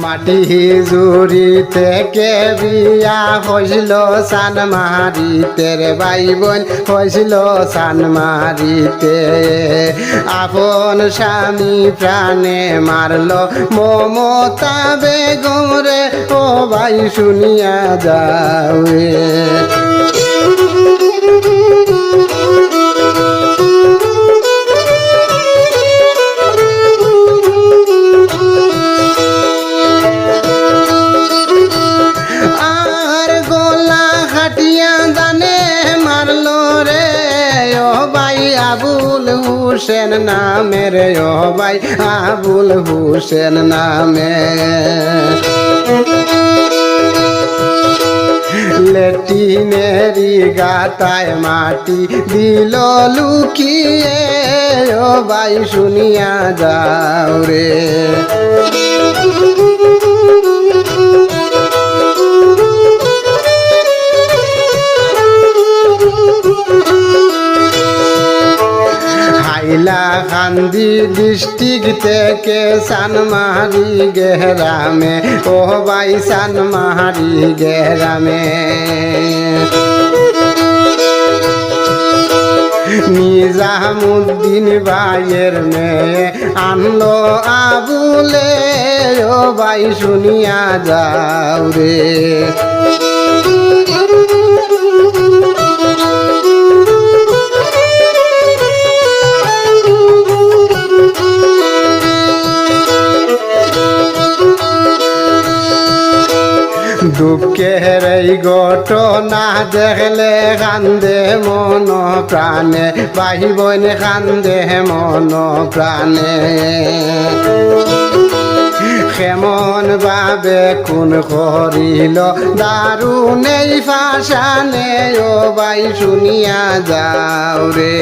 মাটি জুড়ি থেকে বিয়া হইল সানমারিতে রে ভাই বোন হইল সানমারিতে আপন স্বামী প্রাণে মারল মমতা বেগম রে ও ভাই শুনিয়া যাও আবুল হুসেন নামে রে ও ভাই আবুল হুসেন নামে লেটিনেরি গাতায় মাটি দিল লুকিয়ে ও ভাই শুনিয়া যাও রে হাইলাকান্দি ডিস্ট্রিক্ট থেকে সানমারি গ্রামে ও ভাই সানমারি গ্রামে নিজামুদ্দিন ভাইয়ের মেয়ে আনলো আবুলে ও ভাই শুনিয়া যাও রে দুঃখের এই ঘটনা দেখলে কান্দে মন প্রাণে ভাই বোন কান্দে মন প্রাণে কেমন ভাবে কোন করিল দারুণ এই ফাঁসানে ও ভাই শুনিয়া যাও রে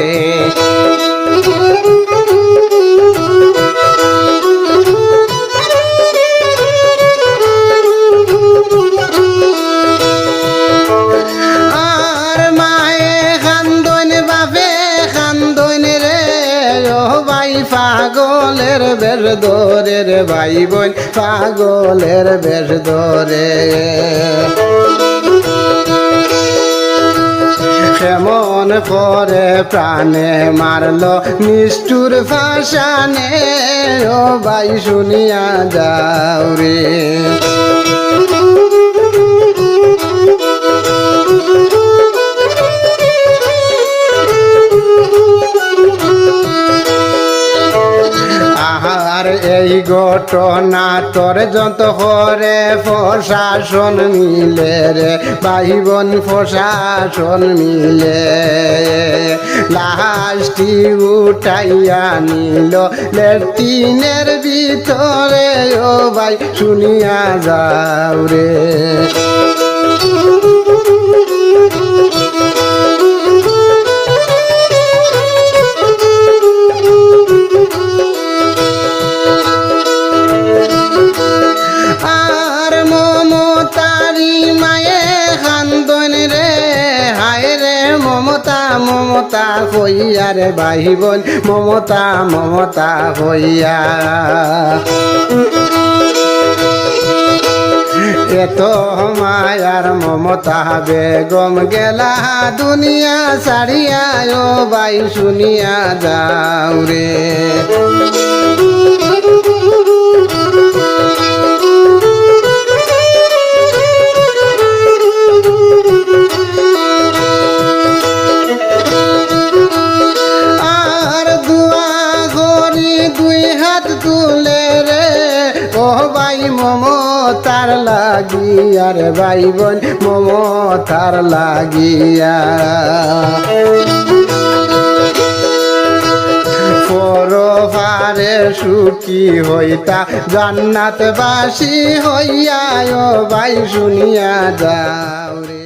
পাগলের বেশ ধরে রে ভাই বোন পাগলের বেশ ধরে কেমন করে প্রাণে মারলো নিষ্ঠুর ফাঁসানে ও ভাই শুনিয়া যাও রে আর এই ঘটনা তোর যত করে প্রশাসন মিলে রে ভাই বোন প্রশাসন মিলে লাশটি উঠাইয়া নিল লেট্রিনের ভিতরে ও ভাই শুনিয়া যাও রে মমতা হইয়া রে ভাই বোন মমতা মমতা হইয়া এত মায়ার মমতা বেগম গেলা দুনিয়া ছাড়িয়া ও ভাই শুনিয়া যাও রে মমতার লাগিয়া রে ভাই বোন মমতার লাগিয়া পরপারে সুখী হইতা জান্নাতবাসী হইয়া ও ভাই শুনিয়া যাও রে।